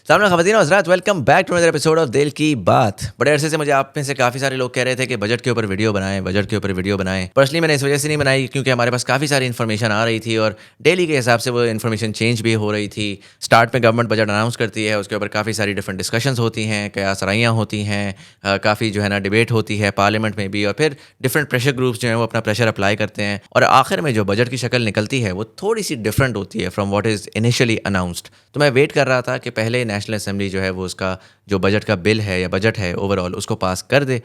सामने ख़वातीन और हज़रात, welcome back to another episode of Dil Ki बात। बड़े अरसे से मुझे आप में से काफ़ी सारे लोग कह रहे थे कि बजट के ऊपर वीडियो बनाएं, बजट के ऊपर वीडियो बनाएं। पर्सनली मैंने इस वजह से नहीं बनाई क्योंकि हमारे पास काफ़ी सारी इन्फॉर्मेशन आ रही थी और डेली के हिसाब से वो इन्फॉर्मेशन चेंज भी हो रही थी। स्टार्ट में गवर्नमेंट बजट अनाउंस करती है, उसके ऊपर काफ़ी सारी डिफरेंट डिस्कशंस होती हैं, कयास राइयाँ होती हैं, काफ़ी जो है ना डिबेट होती है पार्लियामेंट में भी, और फिर डिफरेंट प्रेशर ग्रुप्स जो हैं वो अपना प्रेशर अप्लाई करते हैं और आखिर में जो बजट की शक्ल निकलती है वो थोड़ी सी डिफरेंट होती है from what is initially announced. तो मैं वेट कर रहा था कि पहले नेशनल असेंबली जो है वो उसका जो बजट का बिल है या बजट है ओवरऑल उसको पास कर दे,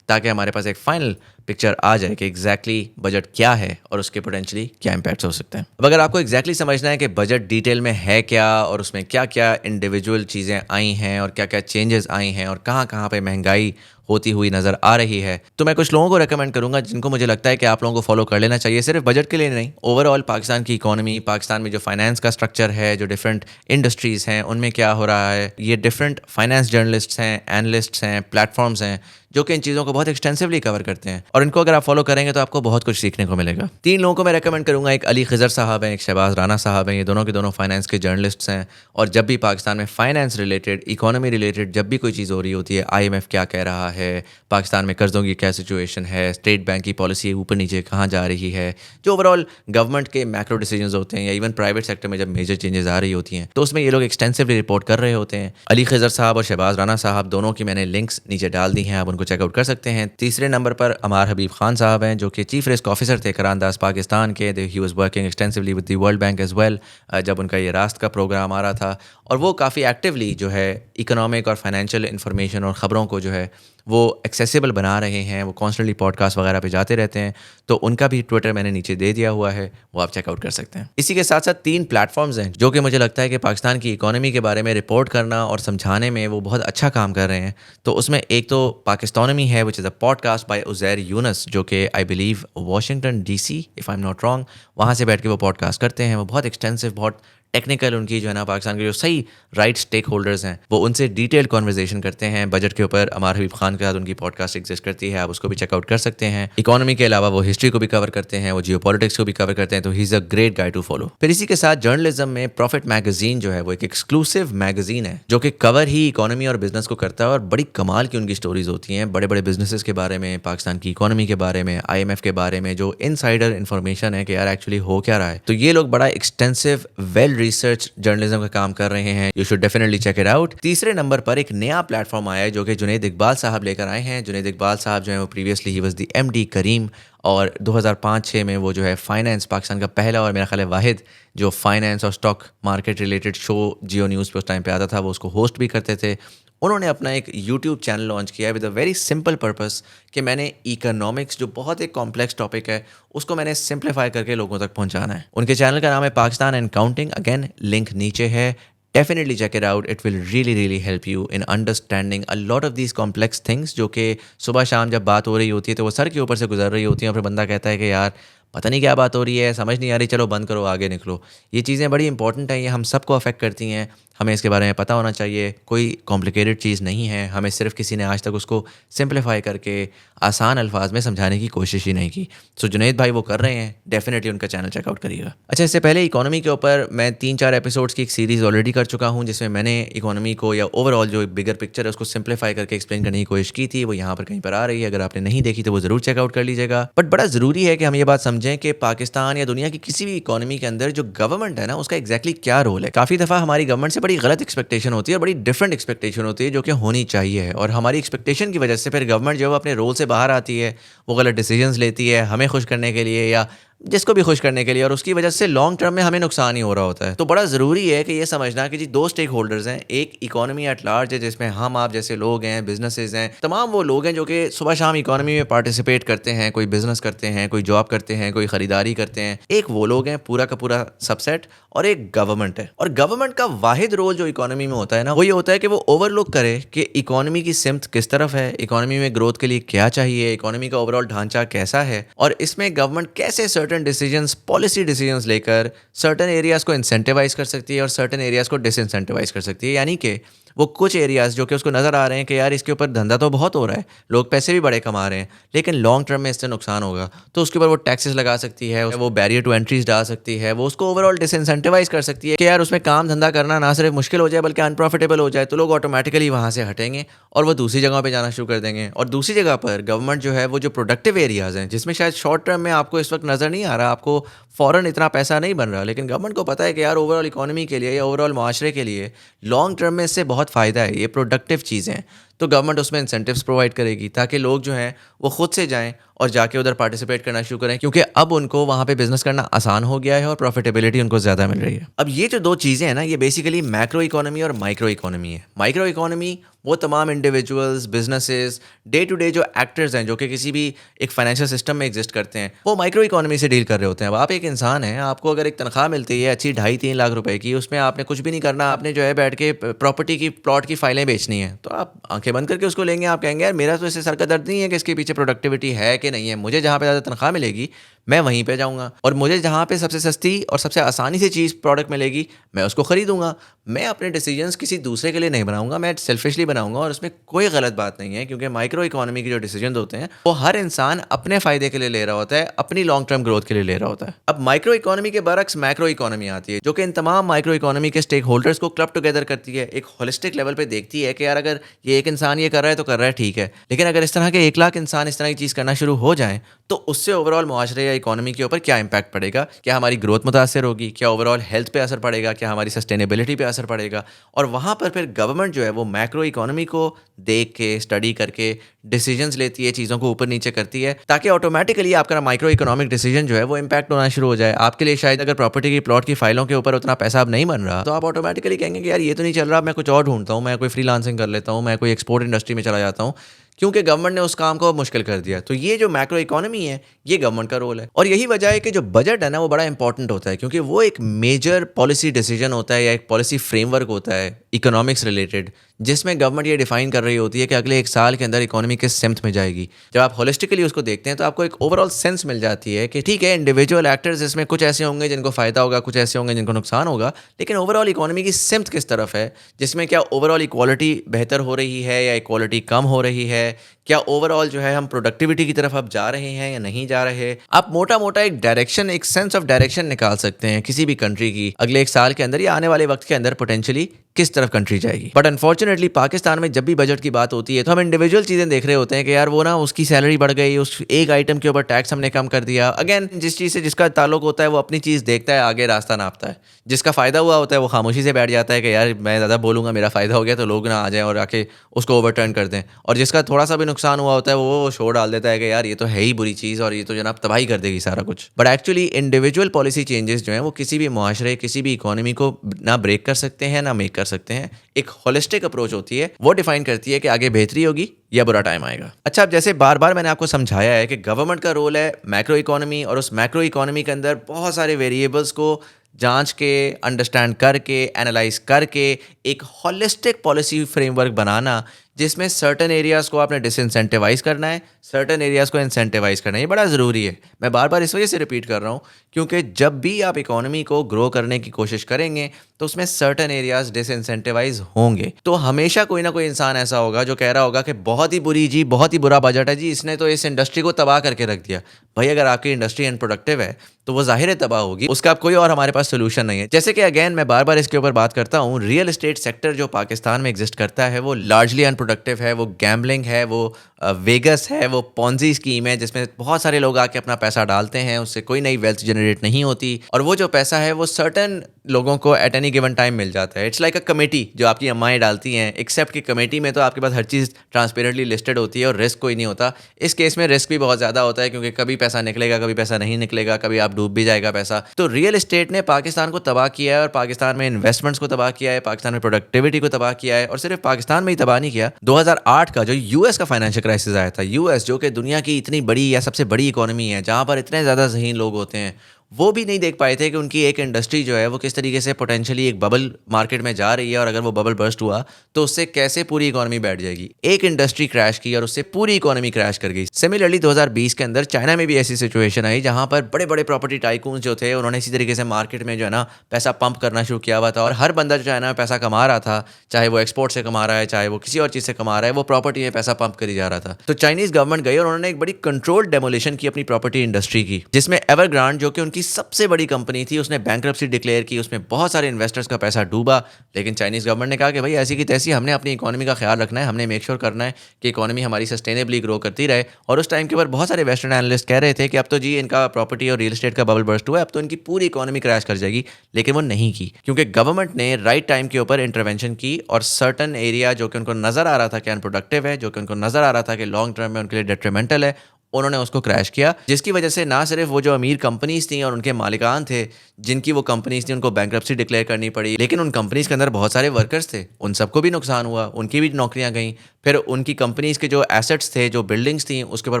ताकि हमारे पास एक फाइनल पिक्चर आ जाए कि एग्जैक्टली बजट क्या है और उसके पोटेंशली क्या इम्पैक्ट्स हो सकते हैं। अब अगर आपको एग्जैक्टली समझना है कि बजट डिटेल में है क्या और उसमें क्या क्या इंडिविजुअल चीज़ें आई हैं और क्या क्या चेंजेस आई हैं और कहाँ कहाँ पे महंगाई होती हुई नज़र आ रही है, तो मैं कुछ लोगों को रेकमेंड करूंगा जिनको मुझे लगता है कि आप लोगों को फॉलो कर लेना चाहिए, सिर्फ बजट के लिए नहीं, ओवरऑल पाकिस्तान की इकोनॉमी, पाकिस्तान में जो फाइनेंस का स्ट्रक्चर है, जो डिफरेंट इंडस्ट्रीज़ हैं उनमें क्या हो रहा है। ये डिफरेंट फाइनेंस जर्नलिस्ट्स हैं, एनालिस्ट्स हैं, प्लेटफॉर्म्स हैं जो कि इन चीज़ों को बहुत एक्सटेंसिवली कवर करते हैं और इनको अगर आप फॉलो करेंगे तो आपको बहुत कुछ सीखने को मिलेगा। 3 लोगों को मैं रेकमेंड करूंगा, एक अली खिज़र साहब हैं, एक शहबाज राना साहब हैं। ये दोनों के दोनों फाइनेंस के जर्नलिस्ट्स हैं और जब भी पाकिस्तान में फाइनेंस रिलेटेड, इकोनॉमी रिलेटेड जब भी कोई चीज़ हो रही होती है, IMF क्या कह रहा है, पाकिस्तान में कर्ज़ों की क्या सिचुएशन है, स्टेट बैंक की पॉलिसी ऊपर नीचे कहाँ जा रही है, जो ओवरऑल गवर्नमेंट के मैक्रो डिसीजंस होते हैं या इवन प्राइवेट सेक्टर में जब मेजर चेंजेस आ रही होती हैं तो उसमें ये लोग एक्सटेंसिवली रिपोर्ट कर रहे होते हैं। अली खिज़र साहब और शहबाज राना साहब दोनों की मैंने लिंक्स नीचे डाल दी हैं, आप उनको चेकआउट कर सकते हैं। तीसरे नंबर पर अमार हबीब खान साहब हैं जो कि चीफ रिस्क ऑफिसर थे करारंदाज पाकिस्तान के। He was working extensively with the World Bank as well जब उनका ये रास्त का प्रोग्राम आ रहा था, और वो काफ़ी एक्टिवली जो है इकोनॉमिक और फाइनेंशियल इन्फॉर्मेशन और ख़बरों को जो है वो एक्सेसिबल बना रहे हैं। वो कॉन्स्टेंटली पॉडकास्ट वगैरह पे जाते रहते हैं, तो उनका भी ट्विटर मैंने नीचे दे दिया हुआ है, वो आप चेकआउट कर सकते हैं। इसी के साथ साथ 3 प्लेटफॉर्म्स हैं जो कि मुझे लगता है कि पाकिस्तान की इकोनॉमी के बारे में रिपोर्ट करना और समझाने में वो बहुत अच्छा काम कर रहे हैं। तो उसमें एक तो पाकिस्तानमी है which is a podcast by Uzair Younus, जो कि I believe Washington DC, if I am not wrong, वहाँ से बैठ के वो पॉडकास्ट करते हैं। वो बहुत एक्सटेंसिव, बहुत टेक्निकल, उनकी जो है ना पाकिस्तान के जो सही राइट स्टेक होल्डर्स हैं वो उनसे डिटेल्ड कॉन्वर्जेशन करते हैं बजट के ऊपर। अमार हबीब खान के साथ उनकी पॉडकास्ट एग्जिस्ट करती है, आप उसको भी चेकआउट कर सकते हैं। इकोनॉमी के अलावा वो हिस्ट्री को भी कवर करते हैं, वो जियोपॉलिटिक्स को भी कवर करते हैं, तो he is a great guy to follow. फिर इसी के साथ जर्नलिज्म में प्रॉफिट मैगजीन जो है वो एक एक्सक्लूसिव मैगजीन है जो कि कवर ही इकोनॉमी और बिजनेस को करता है और बड़ी कमाल की उनकी स्टोरीज होती हैं, बड़े बड़े बिजनेसेस के बारे में, पाकिस्तान की इकोनॉमी के बारे में, IMF के बारे में, जो इनसाइडर इन्फॉर्मेशन है कि यार एक्चुअली हो क्या रहा है। तो ये लोग बड़ा एक्सटेंसिव वेल रिसर्च जर्नलिज्म का काम कर रहे हैं, you should definitely check it out. तीसरे नंबर पर एक नया प्लेटफॉर्म आया है जो कि जुनैद इकबाल साहब लेकर आए हैं। जुनैद इकबाल साहब जो है वो previously he was the MD करीम, और 2005-6 में वो जो है फाइनेंस, पाकिस्तान का पहला और मेरा ख्याल है वाहिद जो फाइनेंस और स्टॉक मार्केट रिलेटेड शो जियो न्यूज़ पे उस टाइम पे आता था, वो उसको होस्ट भी करते थे। उन्होंने अपना एक यूट्यूब चैनल लॉन्च किया है with a very simple purpose कि मैंने इकोनॉमिक्स, जो बहुत एक कॉम्प्लेक्स टॉपिक है, उसको मैंने सिंप्लीफाई करके लोगों तक पहुंचाना है। उनके चैनल का नाम है Pakistan and counting, again link नीचे है, definitely check it out, it will really help you in understanding a lot of these complex things जो कि सुबह शाम जब बात हो रही होती है तो वो सर के ऊपर से गुजर रही होती है और फिर बंदा कहता है कि यार पता नहीं क्या बात हो रही है, समझ नहीं आ रही, चलो बंद करो, आगे निकलो। ये चीज़ें बड़ी इंपॉर्टेंट हैं, ये हम सबको अफेक्ट करती हैं, हमें इसके बारे में पता होना चाहिए। कोई कॉम्प्लिकेटेड चीज़ नहीं है, हमें सिर्फ किसी ने आज तक उसको सिंप्लीफाई करके आसान अल्फाज में समझाने की कोशिश ही नहीं की। सो जुनैद भाई वो कर रहे हैं, डेफिनेटली उनका चैनल चेकआउट करिएगा। अच्छा, इससे पहले इकोनॉमी के ऊपर मैं 3-4 एपिसोड्स की एक सीरीज़ ऑलरेडी कर चुका हूँ जिसमें मैंने इकोनॉमी को या ओवरऑल जो बिगर पिक्चर है उसको सिंप्लीफाई करके एक्सप्लेन करने की कोशिश की थी। वो यहाँ पर कहीं पर आ रही है, अगर आपने नहीं देखी तो वो ज़रूर चेकआउट कर लीजिएगा। बट बड़ा ज़रूरी है कि हम ये बात समझें कि पाकिस्तान या दुनिया की किसी भी इकोनॉमी के अंदर जो गवर्नमेंट है ना, उसका एग्जैक्टली क्या रोल है। काफ़ी दफ़ा हमारी गवर्नमेंट से बड़ी गलत एक्सपेक्टेशन होती है और बड़ी डिफरेंट एक्सपेक्टेशन होती है जो कि होनी चाहिए, और हमारी एक्सपेक्टेशन की वजह से फिर गवर्नमेंट जो है अपने रोल से बाहर आती है, वो गलत डिसीजंस लेती है हमें खुश करने के लिए या जिसको भी खुश करने के लिए, और उसकी वजह से लॉन्ग टर्म में हमें नुकसान ही हो रहा होता है। तो बड़ा ज़रूरी है कि ये समझना कि जी 2 स्टेक होल्डर्स हैं, एक इकोनॉमी एट लार्ज है जिसमें हम आप जैसे लोग हैं, बिजनेसेस हैं, तमाम वो लोग हैं जो कि सुबह शाम इकोनॉमी में पार्टिसिपेट करते हैं, कोई बिजनेस करते हैं, कोई जॉब करते हैं, कोई ख़रीदारी करते हैं। एक वो लोग हैं पूरा का पूरा सबसेट, और एक गवर्नमेंट है। और गवर्नमेंट का वाहिद रोल जो इकोनॉमी में होता है ना, वो ये होता है कि वो ओवरलुक करे कि इकोनॉमी की सिमत किस तरफ है, इकोनॉमी में ग्रोथ के लिए क्या चाहिए, इकोनॉमी का ओवरऑल ढांचा कैसा है, और इसमें गवर्नमेंट कैसे सर्टन डिसीजंस, पॉलिसी डिसीजंस लेकर सर्टन एरियाज़ को इंसेंटिवाइज कर सकती है और सर्टन एरियाज़ को डिसइंसेंटिवाइज कर सकती है। यानी कि वो कुछ एरियाज़ जो कि उसको नज़र आ रहे हैं कि यार इसके ऊपर धंधा तो बहुत हो रहा है, लोग पैसे भी बड़े कमा रहे हैं, लेकिन लॉन्ग टर्म में इससे नुकसान होगा, तो उसके ऊपर वो टैक्सेस लगा सकती है, वो बैरियर टू एंट्रीज डाल सकती है, वो उसको ओवरऑल डिसइंसेंटिवाइज कर सकती है कि यार उसमें काम धंधा करना ना सिर्फ मुश्किल हो जाए बल्कि अनप्रॉफिटेबल हो जाए, तो लोग ऑटोमेटिकली वहाँ से हटेंगे और वो दूसरी जगहों पे जाना शुरू कर देंगे। और दूसरी जगह पर गवर्नमेंट जो है वो जो प्रोडक्टिव एरियाज़ हैं जिसमें शायद शॉर्ट टर्म में आपको इस वक्त नज़र नहीं आ रहा, आपको फ़ौरन इतना पैसा नहीं बन रहा, लेकिन गवर्नमेंट को पता है कि यार ओवरऑल इकोनॉमी के लिए या ओवरऑल माशरे के लिए लॉन्ग टर्म में इससे बहुत फ़ायदा है, ये प्रोडक्टिव चीज़ें हैं, तो गवर्नमेंट उसमें इंसेंटिव्स प्रोवाइड करेगी ताकि लोग जो हैं वो खुद से जाएं और जाके उधर पार्टिसिपेट करना शुरू करें, क्योंकि अब उनको वहाँ पे बिजनेस करना आसान हो गया है और प्रॉफिटेबिलिटी उनको ज़्यादा मिल रही है। अब ये जो दो चीज़ें हैं ना, ये बेसिकली मैक्रो इकोनॉमी और माइक्रो इकोनॉमी है। माइक्रो इकोनॉमी वो तमाम individuals, businesses, day to day जो एक्टर्स हैं जो कि किसी भी एक फाइनेंशियल सिस्टम में एग्जिस्ट करते हैं, वो माइक्रो इकोनॉमी से डील कर रहे होते हैं। अब आप एक इंसान हैं, आपको अगर एक तनख्वाह मिलती है अच्छी 2.5-3 लाख रुपए की, उसमें आपने कुछ भी नहीं करना, आपने जो है बैठ के प्रॉपर्टी की प्लॉट की फाइलें बेचनी है, तो आप आंखें बंद करके उसको लेंगे। आप कहेंगे यार मेरा तो इससे सर का दर्द नहीं है कि इसके पीछे प्रोडक्टिविटी है कि नहीं है, मुझे जहाँ पे ज़्यादा तनख्वाह मिलेगी मैं वहीं पे जाऊँगा, और मुझे जहाँ पे सबसे सस्ती और सबसे आसानी से चीज़ प्रोडक्ट मिलेगी मैं उसको खरीदूंगा। मैं अपने डिसीजंस किसी दूसरे के लिए नहीं बनाऊंगा, मैं सेल्फिशली बनाऊंगा, और उसमें कोई गलत बात नहीं है, क्योंकि माइक्रो इकोनॉमी के जो डिसीजन होते हैं वो हर इंसान अपने फायदे के लिए ले रहा होता है, अपनी लॉन्ग टर्म ग्रोथ के लिए ले रहा होता है। अब माइक्रो इकोनॉमी के बरक्स मैक्रो इकोनॉमी आती है, जो कि इन तमाम माइक्रो इकोनॉमी के स्टेक होल्डर्स को क्लब टुगेदर करती है, एक होलिस्टिक लेवल पे देखती है कि यार अगर ये एक इंसान ये कर रहा है तो कर रहा है, ठीक है, लेकिन अगर इस तरह के 1 लाख इंसान इस तरह की चीज़ करना शुरू हो जाएं तो उससे ओवरऑल मुआशरे या इकोनॉमी के ऊपर क्या इंपैक्ट पड़ेगा, क्या हमारी ग्रोथ मुतासर होगी, क्या ओवरऑल हेल्थ पे असर पड़ेगा, क्या हमारी सस्टेनेबिलिटी पे असर पड़ेगा। और वहाँ पर फिर गवर्नमेंट जो है वो मैक्रो इकोनॉमी को देख के स्टडी करके डिसीजंस लेती है, चीज़ों को ऊपर नीचे करती है, ताकि ऑटोमेटिकली आपका माइक्रो इकोनॉमिक डिसीजन जो है वो इंपैक्ट होना शुरू हो जाए। आपके लिए शायद अगर प्रॉपर्टी की प्लॉट की फाइलों के ऊपर उतना पैसा अब नहीं बन रहा, तो आप ऑटोमेटिकली कहेंगे कि यार ये तो नहीं चल रहा, मैं कुछ और ढूंढता हूँ, मैं कोई फ्रीलांसिंग कर लेता हूँ, मैं कोई एक्सपोर्ट इंडस्ट्री में चला जाता हूँ, क्योंकि गवर्नमेंट ने उस काम को मुश्किल कर दिया। तो ये जो मैक्रो इकोनॉमी है ये गवर्नमेंट का रोल है, और यही वजह है कि जो बजट है ना वो बड़ा इंपॉर्टेंट होता है, क्योंकि वो एक मेजर पॉलिसी डिसीजन होता है या एक पॉलिसी फ्रेमवर्क होता है इकोनॉमिक्स रिलेटेड, जिसमें गवर्नमेंट ये डिफाइन कर रही होती है कि अगले 1 साल के अंदर इकोनॉमी किस सिमत में जाएगी। जब आप होलिस्टिकली उसको देखते हैं तो आपको एक ओवरऑल सेंस मिल जाती है कि ठीक है, इंडिविजुअल एक्टर्स इसमें कुछ ऐसे होंगे जिनको फ़ायदा होगा, कुछ ऐसे होंगे जिनको नुकसान होगा, लेकिन ओवरऑल इकोनॉमी की सिमत किस तरफ है, जिसमें क्या ओवरऑल इक्वालिटी बेहतर हो रही है या इक्वालिटी कम हो रही है, क्या ओवरऑल जो है हम प्रोडक्टिविटी की तरफ अब जा रहे हैं या नहीं जा रहे। आप मोटा मोटा एक डायरेक्शन, एक सेंस ऑफ डायरेक्शन निकाल सकते हैं किसी भी कंट्री की अगले 1 साल के अंदर या आने वाले वक्त के अंदर पोटेंशियली किस तरफ कंट्री जाएगी। बट अनफॉर्चुनेटली पाकिस्तान में जब भी बजट की बात होती है तो हम इंडिविजुअल चीज़ें देख रहे होते हैं कि यार वो ना उसकी सैलरी बढ़ गई, उस एक आइटम के ऊपर टैक्स हमने कम कर दिया। अगेन जिस चीज़ से जिसका ताल्लुक होता है वो अपनी चीज़ देखता है, आगे रास्ता नापता है। जिसका फ़ायदा हुआ होता है वो खामोशी से बैठ जाता है कि यार मैं ज़्यादा बोलूँगा मेरा फ़ायदा हो गया तो लोग ना आ जाएं और आके उसको ओवरटर्न कर दें, और जिसका थोड़ा सा भी नुकसान हुआ होता है वो शोर डाल देता है कि यार ये तो है ही बुरी चीज़ और ये तो जनाब तबाही कर देगी सारा कुछ। But actually individual policy changes जो हैं वो किसी भी मुआशरे, किसी भी इकोनॉमी को ना ब्रेक कर सकते हैं ना मेक कर सकते हैं। एक होलिस्टिक अप्रोच होती है, वो डिफाइन करती है कि आगे बेहतरी होगी या बुरा टाइम आएगा। अच्छा, अब जैसे बार बार मैंने आपको समझाया है कि गवर्नमेंट का रोल है मैक्रो इकोनॉमी, और उस मैक्रो इकोनॉमी के अंदर बहुत सारे वेरिएबल्स को जांच के, अंडरस्टैंड करके, एनालाइज करके एक होलिस्टिक पॉलिसी फ्रेमवर्क बनाना, जिसमें सर्टन एरियाज़ को आपने डिसइंसेंटिवाइज करना है, सर्टन एरियाज़ को इंसेंटिवाइज करना है। ये बड़ा ज़रूरी है। मैं बार बार इस वजह से रिपीट कर रहा हूँ क्योंकि जब भी आप इकोनॉमी को ग्रो करने की कोशिश करेंगे तो उसमें सर्टन एरियाज़ डिसइंसेंटिवाइज होंगे। तो हमेशा कोई ना कोई इंसान ऐसा होगा जो कह रहा होगा कि बहुत ही बुरी जी, बहुत ही बुरा बजट है जी, इसने तो इस इंडस्ट्री को तबाह करके रख दिया। भाई अगर आपकी इंडस्ट्री अनप्रोडक्टिव है तो वो जाहिर है तबाह होगी, उसका अब कोई और हमारे पास सोल्यूशन नहीं है। जैसे कि अगेन मैं बार बार इसके ऊपर बात करता हूँ, रियल एस्टेट सेक्टर जो पाकिस्तान में एग्जिस्ट करता है वो लार्जली अनप्रोडक्टिव है, वो गैम्बलिंग है, वो वेगस है, वो पॉन्जी स्कीम है जिसमें बहुत सारे लोग आके अपना पैसा डालते हैं, उससे कोई नई वेल्थ जनरेट नहीं होती, और वो जो पैसा है वो सर्टन लोगों को एट एनी गिवन टाइम मिल जाता है। इट्स लाइक अ कमेटी जो आपकी अम्माएं डालती हैं, एक्सेप्ट कि कमेटी में तो आपके पास हर चीज़ ट्रांसपेरेंटली लिस्टेड होती है और रिस्क कोई नहीं होता। इस केस में रिस्क भी बहुत ज़्यादा होता है क्योंकि कभी पैसा निकलेगा, कभी पैसा नहीं निकलेगा, कभी आप डूब भी जाएगा पैसा। तो रियल एस्टेट ने पाकिस्तान को तबाह किया है, और पाकिस्तान में इन्वेस्टमेंट्स को तबाह किया है, पाकिस्तान में प्रोडक्टिविटी को तबाह किया है, और सिर्फ पाकिस्तान में ही तबाह नहीं किया। 2008 का जो यूएस का फाइनेंशियल क्राइसिस आया था, यूएस जो कि दुनिया की इतनी बड़ी या सबसे बड़ी इकोनॉमी है, जहाँ पर इतने ज़्यादा ज़हीन लोग होते हैं, वो भी नहीं देख पाए थे कि उनकी एक इंडस्ट्री जो है वो किस तरीके से पोटेंशियली एक बबल मार्केट में जा रही है, और अगर वो बबल बर्स्ट हुआ तो उससे कैसे पूरी इकोनॉमी बैठ जाएगी। एक इंडस्ट्री क्रैश की और उससे पूरी इकोनॉमी क्रैश कर गई। सिमिलरली 2020 के अंदर चाइना में भी ऐसी सिचुएशन आई जहां पर बड़े बड़े प्रॉपर्टी टाइकून्स जो थे उन्होंने इसी तरीके से मार्केट में जो है ना पैसा पंप करना शुरू किया हुआ था, और हर बंदा जो चाइना में पैसा कमा रहा था, चाहे वो एक्सपोर्ट से कमा रहा है चाहे वो किसी और चीज़ से कमा रहा है, वो प्रॉपर्टी में पैसा पंप करी जा रहा था। तो चाइनीज गवर्नमेंट गई और उन्होंने एक बड़ी कंट्रोल्ड डेमोलिशन की अपनी प्रॉपर्टी इंडस्ट्री की, जिसमें एवरग्रांड जो कि उनकी सबसे बड़ी कंपनी थी उसने बैंक्रप्सी डिक्लेयर की, उसमें बहुत सारे इन्वेस्टर्स का पैसा डूबा। लेकिन चाइनीज गवर्नमेंट ने कहा कि भाई ऐसी की तैसी हमने अपनी इकोनॉमी का ख्याल रखना है, हमने मेक श्योर करना है कि इकोनॉमी हमारी सस्टेनेबली ग्रो करती रहे। और उस टाइम के ऊपर बहुत सारे वेस्टर्न एनालिस्ट कह रहे थे कि अब तो जी इनका प्रॉपर्टी और रियल एस्टेट का बबल बर्स्ट हुआ है, अब तो इनकी पूरी इकोनॉमी क्रैश कर जाएगी। लेकिन वो नहीं की, क्योंकि गवर्नमेंट ने राइट टाइम के ऊपर इंटरवेंशन की और सर्टन एरिया जो कि उनको नजर आ रहा था कि अनप्रोडक्टिव है, जो कि उनको नजर आ रहा था कि लॉन्ग टर्म में उनके लिए डेट्रीमेंटल है, उन्होंने उसको क्रैश किया। जिसकी वजह से ना सिर्फ वो जो अमीर कंपनीज थी और उनके मालिकान थे जिनकी वो कंपनीज थी उनको बैंक्रप्सी डिक्लेयर करनी पड़ी, लेकिन उन कंपनीज के अंदर बहुत सारे वर्कर्स थे, उन सबको भी नुकसान हुआ, उनकी भी नौकरियां गईं। फिर उनकी कंपनीज के जो एसेट्स थे, जो बिल्डिंग्स थी, उसके ऊपर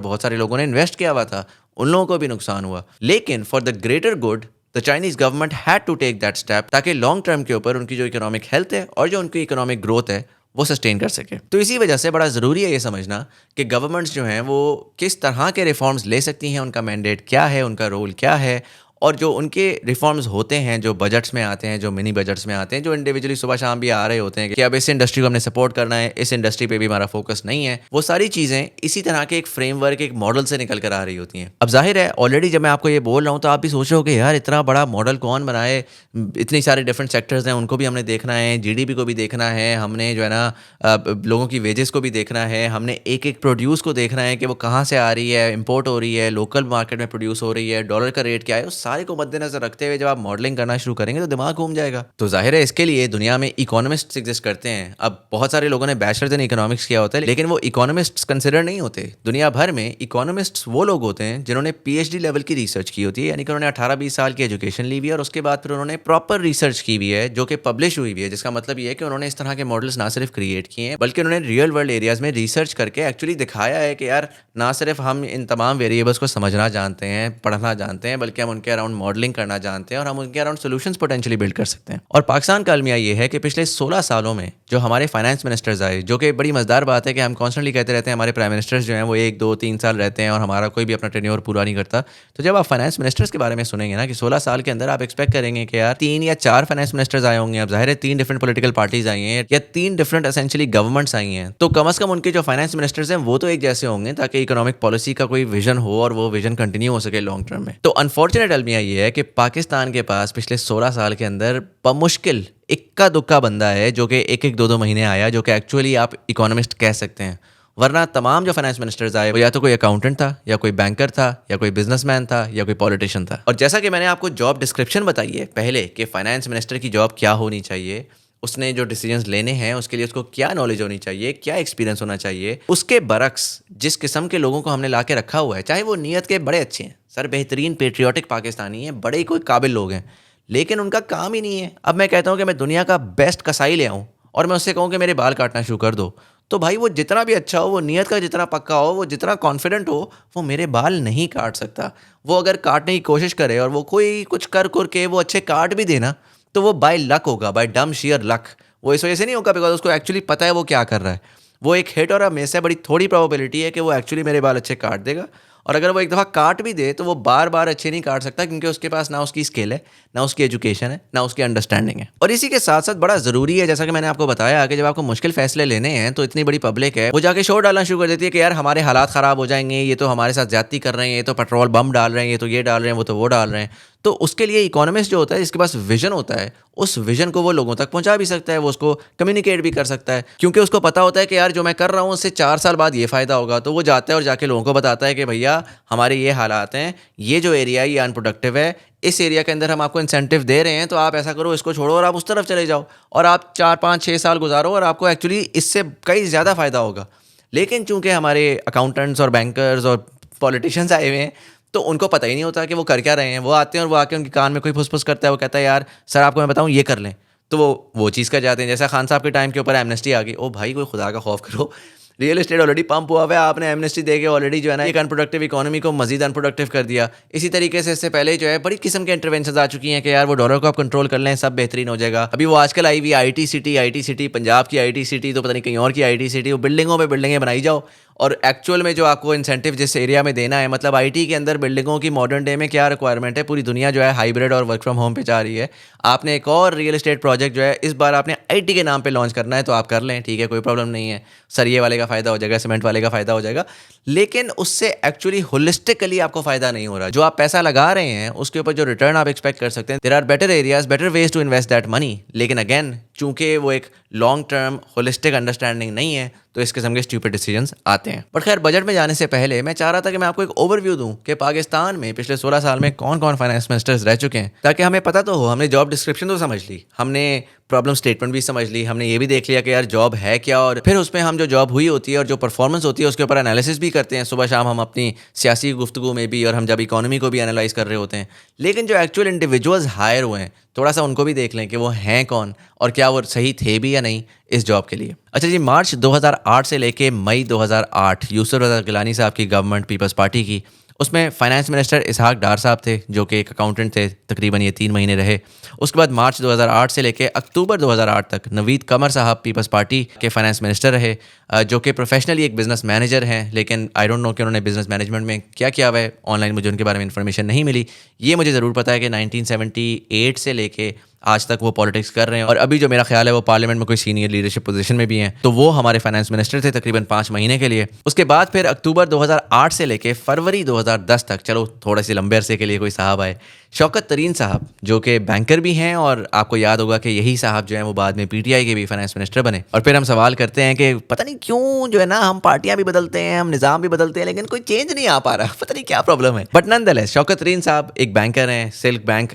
बहुत सारे लोगों ने इन्वेस्ट किया हुआ था, उन लोगों को भी नुकसान हुआ। लेकिन for the greater good the Chinese government had to take that step, ताकि लॉन्ग टर्म के ऊपर उनकी जो इकोनॉमिक हेल्थ है और जो उनकी इकोनॉमिक ग्रोथ है वो सस्टेन कर सके। तो इसी वजह से बड़ा ज़रूरी है ये समझना कि गवर्नमेंट्स जो हैं वो किस तरह के रिफॉर्म्स ले सकती हैं, उनका मैंडेट क्या है, उनका रोल क्या है, और जो उनके रिफॉर्म्स होते हैं जो बजट्स में आते हैं, जो मिनी बजट्स में आते हैं, जो इंडिविजुअली सुबह शाम भी आ रहे होते हैं कि अब इस इंडस्ट्री को हमने सपोर्ट करना है, इस इंडस्ट्री पे भी हमारा फोकस नहीं है, वो सारी चीज़ें इसी तरह के एक फ्रेमवर्क, एक मॉडल से निकल कर आ रही होती हैं। अब जाहिर है ऑलरेडी जब मैं आपको ये बोल रहा हूँ तो आप भी सोच रहे हो कि यार इतना बड़ा मॉडल कौन बनाए, इतनी सारे डिफरेंट सेक्टर्स हैं उनको भी हमने देखना है, जीडीपी को भी देखना है, हमने जो है ना लोगों की वेजेस को भी देखना है, हमने एक एक प्रोड्यूस को देखना है कि वो कहाँ से आ रही है, इंपोर्ट हो रही है, लोकल मार्केट में प्रोड्यूस हो रही है, डॉलर का रेट क्या है, उस सारे को मद्देनजर रखते हुए जब आप मॉडलिंग करना शुरू करेंगे तो दिमाग घूम जाएगा। तो जाहिर है इसके लिए दुनिया में इकोनॉमिस्ट्स एग्जिस्ट करते हैं। अब बहुत सारे लोगों ने बैचलर्स इन इकोनॉमिक्स किया होता है, लेकिन वो इकोनॉमिस्ट्स कंसिडर नहीं होते। दुनिया भर में इकोनॉमिस्ट्स वो लोग होते हैं जिन्होंने पीएचडी लेवल की रिसर्च की होती है, यानी कि उन्होंने 18-20 साल की एजुकेशन ली हुई है और उसके बाद फिर उन्होंने प्रॉपर रिसर्च की हुई है जो कि पब्लिश हुई हुई है, जिसका मतलब ये है कि उन्होंने इस तरह के मॉडल्स ना सिर्फ क्रिएट किए हैं बल्कि उन्होंने रियल वर्ल्ड एरियाज में रिसर्च करके एक्चुअली दिखाया है कि यार ना सिर्फ हम इन तमाम वेरिएबल्स को समझना जानते हैं, पढ़ना जानते हैं, बल्कि हम उनके अराउंड मॉडलिंग करना जानते हैं और हम उनके अराउंड सोल्यूशंस पोटेंशियली बिल्ड कर सकते हैं। और पाकिस्तान का अलमिया ये है कि पिछले 16 सालों में जो हमारे फाइनेंस मिनिस्टर्स आए, जो कि बड़ी मजेदार बात है कि हम कॉन्स्टेंटली कहते रहते हैं हमारे प्राइम मिनिस्टर्स जो हैं वो 1, 2, 3 साल रहते हैं और हमारा कोई भी अपना टेन्योर पूरा नहीं करता। तो जब आप फाइनेंस मिनिस्टर्स के बारे में सुनेंगे ना कि 16 साल के अंदर आप एक्सपेक्ट करेंगे कि यार 3 या 4 फाइनेंस मिनिस्टर्स आए होंगे। अब जाहिर है 3 डिफरेंट पॉलिटिकल पार्टीज आई हैं या 3 डिफरेंट एसेंशियली गवर्नमेंट्स आई हैं, तो कम से कम उनके जो फाइनेंस मिनिस्टर्स हैं वो तो एक जैसे होंगे ताकि इकोनॉमिक पॉलिसी का कोई विजन हो और वो विजन कंटिन्यू हो सके लॉन्ग टर्म में। तो अनफॉर्चुनेट अलमिया ये है कि पाकिस्तान के पास पिछले 16 साल के अंदर बमुश्किल इक्का दुक्का बंदा है जो कि 1-1, 2-2 महीने आया, जो कि एक्चुअली आप इकोनॉमिस्ट कह सकते हैं। वरना तमाम जो फाइनेंस मिनिस्टर्स आए वो या तो कोई अकाउंटेंट था, या कोई बैंकर था, या कोई बिजनेसमैन था, या कोई पॉलिटिशियन था। और जैसा कि मैंने आपको जॉब डिस्क्रिप्शन बताई है पहले कि फाइनेंस मिनिस्टर की जॉब क्या होनी चाहिए, उसने जो डिसीजंस लेने हैं उसके लिए उसको क्या नॉलेज होनी चाहिए, क्या एक्सपीरियंस होना चाहिए, उसके बरक्स जिस किस्म के लोगों को हमने ला के रखा हुआ है, चाहे वो नीयत के बड़े अच्छे हैं, सर बेहतरीन पेट्रियाटिक पाकिस्तानी हैं, बड़े ही कोई काबिल लोग हैं, लेकिन उनका काम ही नहीं है। अब मैं कहता हूँ कि मैं दुनिया का बेस्ट कसाई ले आऊँ और मैं उससे कहूँ कि मेरे बाल काटना शुरू कर दो, तो भाई वो जितना भी अच्छा हो, वो नीयत का जितना पक्का हो, वो जितना कॉन्फिडेंट हो, वो मेरे बाल नहीं काट सकता। वो अगर काटने की कोशिश करे और वो कोई कुछ कर के वो अच्छे काट भी देना तो वो बाय लक होगा, बाय डम शेयर लक। वो इस वजह से नहीं होगा बिकॉज उसको एक्चुअली पता है वो क्या कर रहा है। वो एक हिट और अ मिस है, बड़ी थोड़ी प्रोबेबिलिटी है कि वो एक्चुअली मेरे बाल अच्छे काट देगा, और अगर वो एक दफ़ा काट भी दे तो वो बार बार अच्छे नहीं काट सकता क्योंकि उसके पास ना उसकी स्किल है, ना उसकी एजुकेशन है, ना उसकी अंडरस्टैंडिंग है। और इसी के साथ साथ बड़ा ज़रूरी है, जैसा कि मैंने आपको बताया, कि जब आपको मुश्किल फैसले लेने हैं तो इतनी बड़ी पब्लिक है वो जाके शोर डालना शुरू कर देती है कि यार हमारे हालात ख़राब हो जाएंगे, ये तो हमारे साथ ज्यादती कर रहे हैं, ये तो पेट्रोल बम डाल रहे हैं, ये तो ये डाल रहे हैं, वो तो वो डाल रहे हैं। तो उसके लिए इकोनॉमिस्ट जो होता है, जिसके पास विजन होता है, उस विजन को वो लोगों तक पहुंचा भी सकता है, वो उसको कम्युनिकेट भी कर सकता है, क्योंकि उसको पता होता है कि यार जो मैं कर रहा हूँ उससे 4 साल बाद ये फ़ायदा होगा। तो वो जाता है और जाके लोगों को बताता है कि भैया हमारे ये हालात हैं, ये जो एरिया है ये अनप्रोडक्टिव है, इस एरिया के अंदर हम आपको इंसेंटिव दे रहे हैं, तो आप ऐसा करो, इसको छोड़ो और आप उस तरफ चले जाओ, और आप 4-5-6 साल गुजारो और आपको एक्चुअली इससे कई ज़्यादा फ़ायदा होगा। लेकिन चूंकि हमारे अकाउंटेंट्स और बैंकर्स और पॉलिटिशियंस आए हुए हैं, तो उनको पता ही नहीं होता कि वो कर क्या रहे हैं। वो आते हैं और वो आके उनके कान में कोई फुसफुस करता है, वो कहता है यार सर आपको मैं बताऊं ये कर लें, तो वो चीज़ कर जाते हैं। जैसा खान साहब के टाइम के ऊपर एमनेस्टी आ गई, ओ भाई कोई खुदा का खौफ करो, रियल एस्टेट ऑलरेडी पंप हुआ हुआ है, आपने एमनेस्टी देके ऑलरेडी जो है ना एक अनप्रोडक्टिव इकोनॉमी को मजीद अनप्रोडक्टिव कर दिया। इसी तरीके से इससे पहले जो है बड़ी किस्म के इंटरवेंशन आ चुकी हैं कि यार वो डॉलर को आप कंट्रोल कर लें, सब बेहतरीन हो जाएगा। अभी वो आजकल आई हुई आई टी सिटी, पंजाब की IT सिटी, तो पता नहीं कहीं और की IT सिटी, वो बिल्डिंगों पे बिल्डिंगें बनाई जाओ और एक्चुअल में जो आपको इंसेंटिव जिस एरिया में देना है, मतलब IT के अंदर बिल्डिंगों की मॉडर्न डे में क्या रिक्वायरमेंट है, पूरी दुनिया जो है हाइब्रिड और वर्क फ्रॉम होम पे जा रही है। आपने एक और रियल एस्टेट प्रोजेक्ट जो है इस बार आपने IT के नाम पे लॉन्च करना है तो आप कर लें, ठीक है, कोई प्रॉब्लम नहीं है। सरिये वाले का फ़ायदा हो जाएगा, सीमेंट वाले का फ़ायदा हो जाएगा, लेकिन उससे एक्चुअली होलिस्टिकली आपको फ़ायदा नहीं हो रहा। जो आप पैसा लगा रहे हैं उसके ऊपर जो रिटर्न आप एक्सपेक्ट कर सकते हैं, there are better areas, better ways to invest that money. लेकिन अगेन चूंकि वो एक लॉन्ग टर्म होलिस्टिक अंडरस्टैंडिंग नहीं है तो इस किस्म के स्टूपिड डिसीजंस आते हैं। बट खैर, बजट में जाने से पहले मैं चाह रहा था कि मैं आपको एक ओवरव्यू दूं कि पाकिस्तान में पिछले 16 साल में कौन कौन फाइनेंस मिनिस्टर्स रह चुके हैं, ताकि हमें पता तो हो। हमने जॉब डिस्क्रिप्शन तो समझ ली, हमने प्रॉब्लम स्टेटमेंट भी समझ ली, हमने ये भी देख लिया कि यार जॉब है क्या, और फिर उसमें हम जो जॉब हुई होती है और जो परफॉर्मेंस होती है उसके ऊपर एनालिसिस भी करते हैं सुबह शाम हम अपनी सियासी गुफ्तगू में भी, और हम जब इकोनॉमी को भी एनालाइज कर रहे होते हैं। लेकिन जो एक्चुअल इंडिविजुअल्स हायर हुए हैं, थोड़ा सा उनको भी देख लें कि वो हैं कौन और क्या वो सही थे भी या नहीं इस जॉब के लिए। अच्छा जी, मार्च 2008 से लेके मई 2008 यूसुफ रज़ा गिलानी साहब की गवर्नमेंट पीपल्स पार्टी की, उसमें फाइनेंस मिनिस्टर इसहाक डार साहब थे जो कि एक अकाउंटेंट थे, तकरीबन ये 3 महीने रहे। उसके बाद मार्च 2008 से लेके अक्टूबर 2008 तक नवीद कमर साहब पीपल्स पार्टी के फाइनेंस मिनिस्टर रहे, जो कि प्रोफेशनली एक बिज़नेस मैनेजर हैं। लेकिन आई डोंट नो कि उन्होंने बिज़नेस मैनेजमेंट में क्या किया हुआ है, ऑनलाइन मुझे उनके बारे में इन्फॉर्मेशन नहीं मिली। ये मुझे ज़रूर पता है कि 1978 से लेके आज तक वो पॉलिटिक्स कर रहे हैं, और अभी जो मेरा ख्याल है वो पार्लियामेंट में कोई सीनियर लीडरशिप पोजीशन में भी हैं। तो वो हमारे फाइनेंस मिनिस्टर थे तकरीबन 5 महीने के लिए। उसके बाद फिर अक्टूबर 2008 से लेके फरवरी 2010 तक, चलो थोड़े से लंबे अरसे के लिए कोई साहब आए, शौकत तरीन साहब, जो कि बैंकर भी हैं, और आपको याद होगा कि यही साहब जो हैं वो बाद में PTI के भी फाइनेंस मिनिस्टर बने। और फिर हम सवाल करते हैं कि पता नहीं क्यों जो है ना, हम पार्टियां भी बदलते हैं, हम निज़ाम भी बदलते हैं, लेकिन कोई चेंज नहीं आ पा रहा, पता नहीं क्या प्रॉब्लम है। बट नॉनदलेस शौकत तरीन साहब एक बैंकर हैं, सिल्क बैंक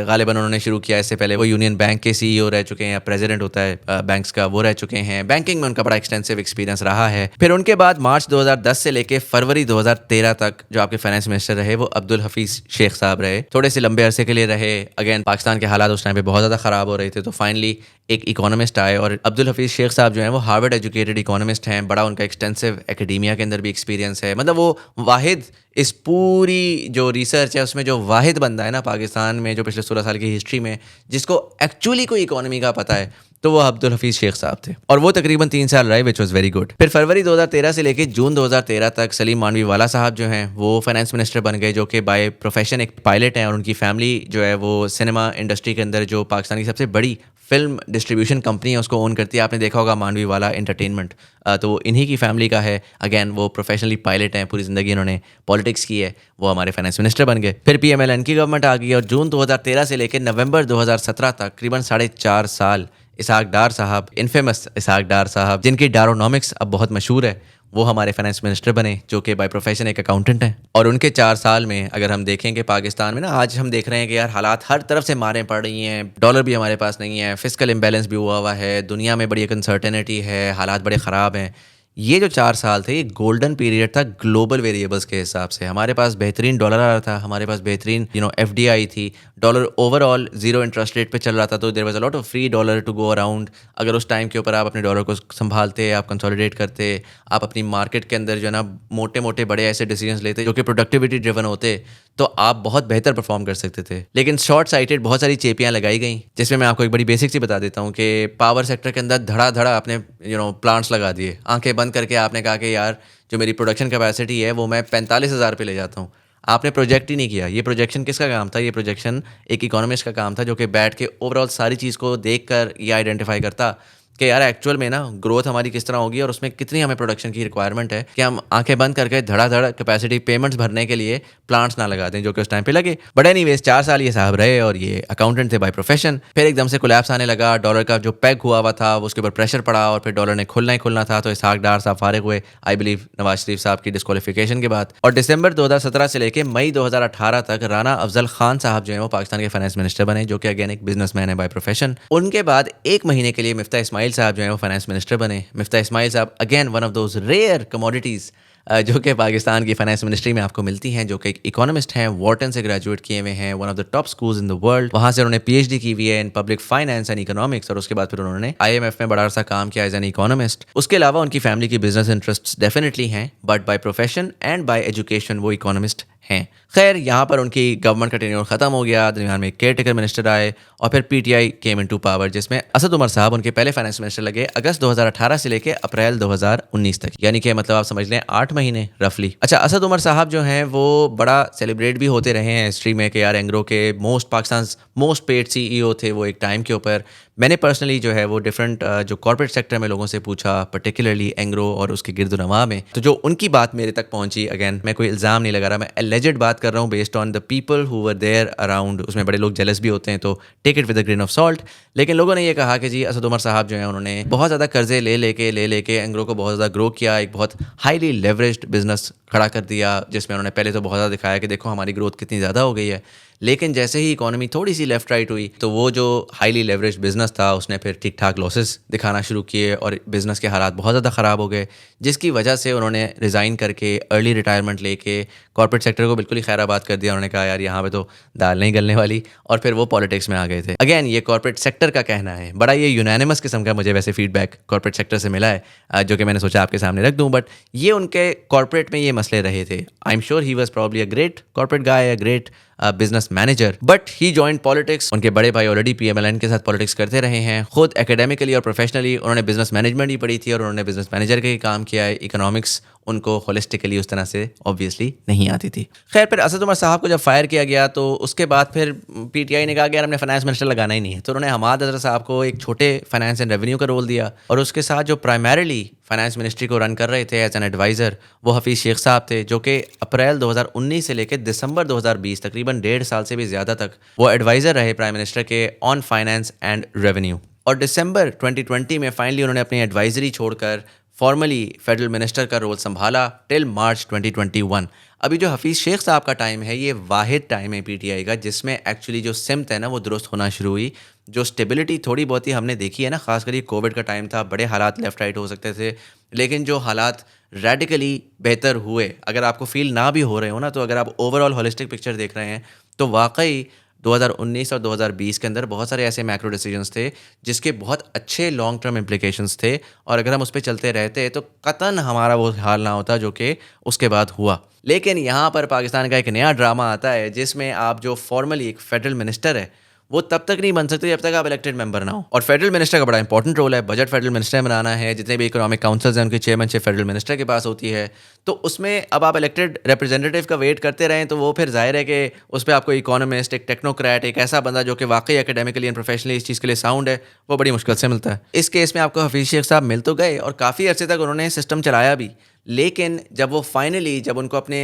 गालिबन उन्होंने शुरू किया। इससे पहले वो यूनियन बैंक के CEO रह चुके हैं, या प्रेसिडेंट होता है बैंक्स का, वो रह चुके हैं। बैंकिंग में उनका बड़ा एक्सटेंसिव एक्सपीरियंस रहा है। फिर उनके बाद मार्च 2010 से लेके फरवरी 2013 तक जो आपके फाइनेंस मिनिस्टर रहे वो अब्दुल हफीज शेख साहब रहे। थोड़े से लंबे अरसे के लिए रहे। अगेन पाकिस्तान के हालात उस टाइम पे बहुत ज़्यादा ख़राब हो रहे थे, तो फाइनली एक इकोनॉमिस्ट आए, और अब्दुल हफीज़ शेख साहब जो हैं वो हार्वर्ड एजुकेटेड इकोनॉमिस्ट हैं। बड़ा उनका एक्सटेंसिव एकेडेमिया के अंदर भी एक्सपीरियंस है। मतलब वो वाहिद, इस पूरी जो रिसर्च है उसमें जो वाहिद बंदा है ना पाकिस्तान में, जो पिछले 16 साल की हिस्ट्री में जिसको एक्चुअली कोई इकोनॉमी का पता है, तो वो अब्दुल हफीज़ शेख साहब थे। और वो तकरीबन 3 साल रहे, विच वॉज वेरी गुड। फिर फरवरी 2013 से लेके जून 2013 तक सलीम मानवी वाला साहब जो हैं वो फाइनेंस मिनिस्टर बन गए, जो कि बाय प्रोफेशन एक पायलट हैं, और उनकी फैमिली जो है वो सिनेमा इंडस्ट्री के अंदर जो पाकिस्तान की सबसे बड़ी फिल्म डिस्ट्रीब्यूशन कंपनी है उसको ओन करती है। आपने देखा होगा मानवी वाला एंटरटेनमेंट, तो इन्हीं की फैमिली का है। अगेन वो प्रोफेशनली पायलट हैं, पूरी ज़िंदगी इन्होंने पॉलिटिक्स की है, वो हमारे फाइनेंस मिनिस्टर बन गए। फिर PMLN की गवर्नमेंट आ गई, और जून 2013 से लेकर नवंबर 2017 तक तकरीबन 4.5 साल इसहाक डार साहब, इनफेमस इसहाक डार साहब, जिनकी डारोनॉमिक्स अब बहुत मशहूर है, वो हमारे फाइनेंस मिनिस्टर बने, जो कि बाय प्रोफेशन एक अकाउंटेंट हैं। और उनके 4 साल में अगर हम देखें कि पाकिस्तान में ना आज हम देख रहे हैं कि यार हालात हर तरफ से मारें पड़ रही हैं, डॉलर भी हमारे पास नहीं है, फिस्कल इम्बैलेंस भी हुआ है, दुनिया में बड़ी एक अनसर्टेनिटी है, हालात बड़े ख़राब हैं। ये जो 4 साल थे ये गोल्डन पीरियड था ग्लोबल वेरिएबल्स के हिसाब से। हमारे पास बेहतरीन डॉलर आ रहा था, हमारे पास बेहतरीन FDI थी, डॉलर ओवरऑल 0 इंटरेस्ट रेट पे चल रहा था, तो there was a lot of free dollar to go around. अगर उस टाइम के ऊपर आप अपने डॉलर को संभालते, आप कंसोलिडेट करते, आप अपनी मार्केट के अंदर जो है ना मोटे मोटे बड़े ऐसे डिसीजंस लेते जो कि प्रोडक्टिविटी ड्रिवन होते, तो आप बहुत बेहतर परफॉर्म कर सकते थे। लेकिन शॉर्ट साइटेड बहुत सारी चेपियाँ लगाई गई, जिसमें मैं आपको एक बड़ी बेसिक सी बता देता हूँ कि पावर सेक्टर के अंदर धड़ा आपने प्लांट्स लगा दिए, आंखें बंद करके आपने कहा कि यार जो मेरी प्रोडक्शन कैपेसिटी है वो मैं 45,000 पे ले जाता हूँ। आपने प्रोजेक्ट ही नहीं किया। ये प्रोजेक्शन किसका काम था? ये प्रोजेक्शन एक इकोनॉमिस्ट का काम था, जो कि बैठ के ओवरऑल सारी चीज़ को देख कर ये आइडेंटिफाई करता कि यार एक्चुअल में ना ग्रोथ हमारी किस तरह होगी और उसमें कितनी हमें प्रोडक्शन की रिक्वायरमेंट है, कि हम आंखें बंद करके धड़ा कैपेसिटी पेमेंट्स भरने के लिए प्लांट्स ना लगा दें, जो कि उस टाइम पे लगे। बट एनीवेज 4 साल ये साहब रहे और ये अकाउंटेंट थे बाय प्रोफेशन। फिर एकदम से कोलैप्स आने लगा, डॉलर का जो पेग हुआ था उसके ऊपर प्रेशर पड़ा और फिर डॉलर ने खुलना ही खुलना था, तो इसहाक डार साहब फारिग हुए, आई बिलीव नवाज शरीफ साहब की डिस्क्वालिफिकेशन के बाद। और दिसंबर 2017 से लेकर मई 2018 तक राना अफजल खान साहब जो है वो पाकिस्तान के फाइनेंस मिनिस्टर बने, जो कि अगेन एक बिजनेसमैन है बाय प्रोफेशन। उनके बाद 1 महीने के लिए मिफ्ता इस्माइल इस्माइल साहब जो हैं वो फाइनेंस मिनिस्टर बने। मिफ्ता इस्माइल साहब again one of those rare commodities जो कि पाकिस्तान की फाइनेंस मिनिस्ट्री में आपको मिलती हैं, जो कि एक इकोनॉमिस्ट हैं, वॉर्टन से ग्रेजुएट किए हुए हैं, one of the top schools in the world. वहाँ से उन्होंने पीएचडी की हुई है in public finance and economics, और उसके बाद फिर उन्होंने आईएमएफ में बड़ा अरसा काम किया एज एन इकोनॉमिस्ट। उसके अलावा उनकी फैमिली की बिजनेस इंटरेस्ट डेफिनेटली हैं, but by profession and bye education वो इकोनॉमिस्ट हैं। खैर, यहाँ पर उनकी गवर्नमेंट का टेन्योर खत्म हो गया, दरमियान में केयर टेकर मिनिस्टर आए और फिर पीटीआई केम इनटू पावर, जिसमें असद उमर साहब उनके पहले फाइनेंस मिनिस्टर लगे अगस्त 2018 से लेकर अप्रैल 2019 तक, यानी कि मतलब आप समझ लें 8 महीने रफली। अच्छा, असद उमर साहब जो हैं वो बड़ा सेलिब्रेट भी होते रहे हैं हिस्ट्री में कि यार एंग्रो के पाकिस्तान मोस्ट पेड सीईओ थे वो एक टाइम के ऊपर। मैंने पर्सनली जो है वो डिफरेंट जो कॉर्पोरेट सेक्टर में लोगों से पूछा, पर्टिकुलरली एंग्रो और उसके गिरदुनवा में, तो जो उनकी बात मेरे तक पहुंची, अगेन मैं कोई इल्ज़ाम नहीं लगा रहा, मैं एलिजेड बात कर रहा हूँ based on the people who were there around. उसमें बड़े लोग जेलस भी होते हैं, तो take it with a grain of salt. लेकिन लोगों ने ये कहा कि जी असद उमर साहब जो हैं उन्होंने बहुत ज़्यादा कर्जे ले लेके एंग्रो को बहुत ज़्यादा ग्रो किया, एक बहुत हाईली लेवरेज्ड बिजनेस खड़ा कर दिया, जिसमें उन्होंने पहले तो बहुत ज़्यादा दिखाया कि देखो हमारी ग्रोथ कितनी ज़्यादा हो गई है। लेकिन जैसे ही इकोनॉमी थोड़ी सी लेफ्ट राइट हुई तो वो जो हाईली लेवरेज बिजनेस था उसने फिर ठीक ठाक लॉसेस दिखाना शुरू किए और बिजनेस के हालात बहुत ज़्यादा ख़राब हो गए, जिसकी वजह से उन्होंने रिज़ाइन करके अर्ली रिटायरमेंट लेके कॉर्पोरेट सेक्टर को बिल्कुल ही खैराबाद कर दिया। उन्होंने कहा यार यहाँ पे तो दाल नहीं गलने वाली, और फिर वो पॉलिटिक्स में आ गए थे। अगेन ये कॉर्पोरेट सेक्टर का कहना है, बड़ा ये यूनानिमस किस्म का मुझे वैसे फीडबैक कॉर्पोरेट सेक्टर से मिला है, जो कि मैंने सोचा आपके सामने रख दूँ। बट ये उनके कॉर्पोरेट में ये मसले रहे थे। I am sure he was probably a great corporate guy, a great business manager, but he joined politics. उनके बड़े भाई ऑलरेडी पीएमएलएन के साथ पॉलिटिक्स करते रहे हैं। खुद एकेडमिकली और प्रोफेशनली उन्होंने बिजनेस मैनेजमेंट ही पढ़ी थी और उन्होंने बिजनेस मैनेजर का ही काम किया है। इकोनॉमिक्स उनको होलिस्टिकली उस तरह से ऑब्वियसली नहीं आती थी। खैर, फिर असद उमर साहब को जब फायर किया गया तो उसके बाद फिर पीटीआई ने कहा कि यार हमने फाइनेंस मिनिस्टर लगाना ही नहीं है, तो उन्होंने हमाद अजहर साहब को एक छोटे फाइनेंस एंड रेवेन्यू का रोल दिया, और उसके साथ जो प्राइमरीली फाइनेंस मिनिस्ट्री को रन कर रहे थे एज एन एडवाइज़र वो हफीज़ शेख साहब थे, जो कि अप्रैल 2019 से लेकर दिसंबर 2020 तकरीबन 1.5 साल से भी ज़्यादा तक वो एडवाइज़र रहे प्राइम मिनिस्टर के ऑन फाइनेंस एंड रेवेन्यू। और दिसंबर 2020 में फाइनली उन्होंने अपनी एडवाइजरी छोड़कर फॉर्मली फेडरल मिनिस्टर का रोल संभाला टिल मार्च 2021। अभी जो हफीज़ शेख साहब का टाइम है ये वाहिद टाइम है पीटीआई का जिसमें एक्चुअली जो सिमत है ना वो दुरुस्त होना शुरू हुई। जो स्टेबिलिटी थोड़ी बहुत ही हमने देखी है ना, खासकर ये कोविड का टाइम था, बड़े हालात लेफ़्ट राइट हो सकते थे, लेकिन जो हालात रेडिकली बेहतर हुए, अगर आपको फील ना भी हो रहे हो ना, तो अगर आप ओवरऑल होलिस्टिक पिक्चर देख रहे हैं तो वाकई 2019 और 2020 के अंदर बहुत सारे ऐसे मैक्रो डिसीजंस थे जिसके बहुत अच्छे लॉन्ग टर्म इम्प्लिकेशंस थे, और अगर हम उस पर चलते रहते तो कतन हमारा वो हाल ना होता जो कि उसके बाद हुआ। लेकिन यहाँ पर पाकिस्तान का एक नया ड्रामा आता है जिसमें आप जो फॉर्मली एक फेडरल मिनिस्टर है वो तब तक नहीं बन सकते जब तक आप इलेक्टेड मेंबर ना हो, और फेडरल मिनिस्टर का बड़ा इंपॉर्टेंट रोल है। बजट फेडरल मिनिस्टर ने बनाना है, जितने भी इकोनॉमिक काउंसिल्स हैं उनकी चेयरमैनशिप फेडरल मिनिस्टर के पास होती है, तो उसमें अब आप इलेक्टेड रिप्रेजेंटेटिव का वेट करते रहें तो वो फिर जाहिर है कि उस पर आपको इकोनॉमिस्ट, एक टेक्नोक्रेट, एक ऐसा बंदा जो कि वाकई एकेडमिकली एंड प्रोफेशनली इस चीज़ के लिए साउंड है, वो बड़ी मुश्किल से मिलता है। इस केस में आपको हफीज़ शेख साहब मिल तो गए और काफ़ी अर्से तक उन्होंने सिस्टम चलाया भी, लेकिन जब वो फाइनली जब उनको अपने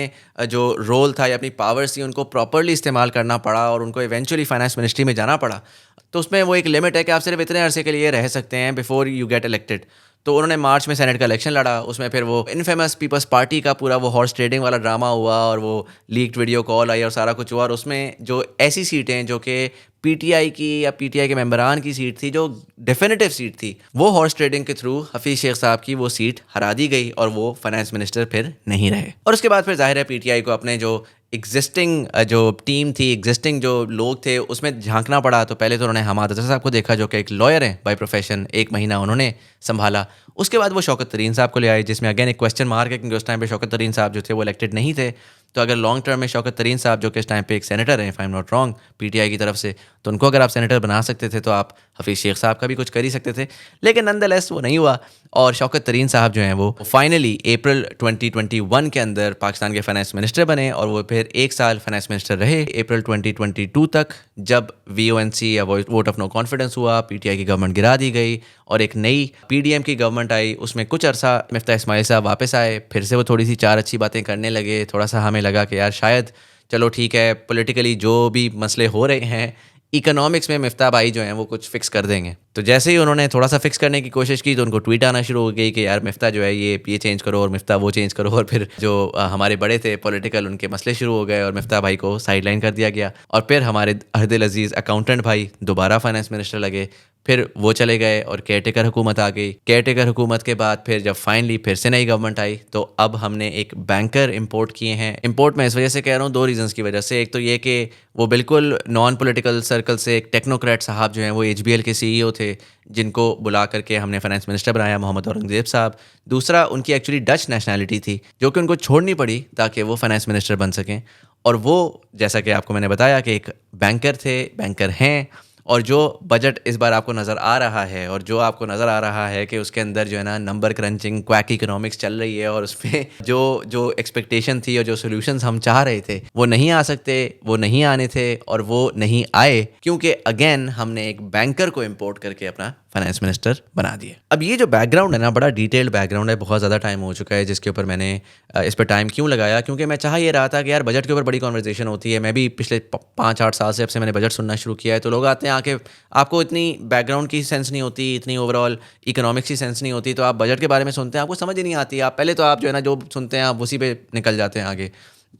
जो रोल था या अपनी पावर्स थी उनको प्रॉपरली इस्तेमाल करना पड़ा और उनको इवेंचुअली फाइनेंस मिनिस्ट्री में जाना पड़ा, तो उसमें वो एक लिमिट है कि आप सिर्फ इतने अरसे के लिए रह सकते हैं बिफोर यू गेट इलेक्टेड। तो उन्होंने मार्च में सेनेट का इलेक्शन लड़ा, उसमें फिर वो इनफेमस पीपल्स पार्टी का पूरा वो हॉर्स ट्रेडिंग वाला ड्रामा हुआ और वो लीक्ड वीडियो कॉल आई और सारा कुछ हुआ, और उसमें जो ऐसी सीटें जो कि पीटीआई की या पीटीआई के मेंबरान की सीट थी, जो डेफिनेटिव सीट थी, वो हॉर्स ट्रेडिंग के थ्रू हफीज़ शेख साहब की वो सीट हरा दी गई और वो फाइनेंस मिनिस्टर फिर नहीं रहे। और उसके बाद फिर जाहिर है पीटीआई को अपने जो एग्जिस्टिंग जो टीम थी, एग्जिस्टिंग जो लोग थे, उसमें झांकना पड़ा। तो पहले तो उन्होंने हमाद अजहर साहब को देखा जो कि एक लॉयर हैं बाय प्रोफेशन, 1 महीना उन्होंने संभाला। उसके बाद वो शौकत तरीन साहब को ले आए, जिसमें अगेन एक क्वेश्चन मार्क है क्योंकि उस टाइम पे शौकत तरीन साहब जो थे वो इलेक्टेड नहीं थे। तो अगर लॉन्ग टर्म में शौकत तरीन साहब जो कि इस टाइम पे एक सेनेटर हैं, if I am not wrong, PTI की तरफ से, तो उनको अगर आप सेनेटर बना सकते थे तो आप हफीज़ शेख साहब का भी कुछ कर ही सकते थे, लेकिन नंदलेस वो नहीं हुआ। और शौकत तरीन साहब जो हैं वो फाइनली अप्रैल 2021 के अंदर पाकिस्तान के फाइनेंस मिनिस्टर बने, और वो फिर 1 साल फाइनेंस मिनिस्टर रहे अप्रैल 2022 तक, जब वीओएनसी या वोट ऑफ नो कॉन्फिडेंस हुआ, पीटीआई की गवर्नमेंट गिरा दी गई और एक नई पीडीएम की गवर्नमेंट आई। उसमें कुछ अरसा मिफ्ता इस्माइल साहब वापस आए, फिर से वो थोड़ी सी 4 अच्छी बातें करने लगे। थोड़ा सा हमें लगा कि यार शायद चलो ठीक है, पॉलिटिकली जो भी मसले हो रहे हैं, इकोनॉमिक्स में मिफ्ता भाई जो हैं वो कुछ फिक्स कर देंगे। तो जैसे ही उन्होंने थोड़ा-सा फिक्स करने की कोशिश की तो उनको ट्वीट आना शुरू हो गई कि यार मिफ्ता जो है ये चेंज करो और मिफ्ता वो चेंज करो और फिर जो हमारे बड़े थे पॉलिटिकल उनके मसले शुरू हो गए और मिफ्ता भाई को साइडलाइन कर दिया गया और फिर हमारे अहदिल अज़ीज़ अकाउंटेंट भाई दोबारा फाइनेंस मिनिस्टर लगे। फिर वो चले गए और केयरटेकर हुकूमत आ गई। केयरटेकर हुकूमत के बाद फिर जब फाइनली फिर से नई गवर्नमेंट आई तो अब हमने एक बैंकर इंपोर्ट किए हैं। इंपोर्ट मैं इस वजह से कह रहा हूँ 2 रीज़न्स की वजह से। एक तो ये कि वो बिल्कुल नॉन पॉलिटिकल सर्कल से एक टेक्नोक्रेट साहब जो हैं वो एचबीएल के सीईओ थे जिनको बुला करके हमने फाइनेंस मिनिस्टर बनाया, मोहम्मद औरंगज़ेब साहब। दूसरा उनकी एक्चुअली डच नेशनैलिटी थी जो कि उनको छोड़नी पड़ी ताकि वो फाइनेंस मिनिस्टर बन सकें। और वो जैसा कि आपको मैंने बताया कि एक बैंकर थे, बैंकर हैं। और जो बजट इस बार आपको नज़र आ रहा है और जो आपको नज़र आ रहा है कि उसके अंदर जो है ना नंबर क्रंचिंग क्वैक इकोनॉमिक्स चल रही है और उसमें जो जो एक्सपेक्टेशन थी और जो सॉल्यूशंस हम चाह रहे थे वो नहीं आ सकते, वो नहीं आने थे और वो नहीं आए क्योंकि अगेन हमने एक बैंकर को इम्पोर्ट करके अपना फाइनेंस मिनिस्टर बना दिए। अब ये जो बैकग्राउंड है ना बड़ा डिटेल्ड बैकग्राउंड है, बहुत ज़्यादा टाइम हो चुका है जिसके ऊपर मैंने इस पर टाइम क्यों लगाया, क्योंकि मैं चाह ये रहा था कि यार बजट के ऊपर बड़ी कॉन्वर्जेसन होती है। मैं भी पिछले 5-8 साल से अब से मैंने बजट सुनना शुरू किया है तो लोग आते हैं आके आपको इतनी बैकग्राउंड की सेंस नहीं होती, इतनी ओवरऑल इकोनॉमिक्स की सेंस नहीं होती तो आप बजट के बारे में सुनते हैं आपको समझ ही नहीं आती। आप पहले तो आप जो है ना जो सुनते हैं आप उसी पे निकल जाते हैं आगे।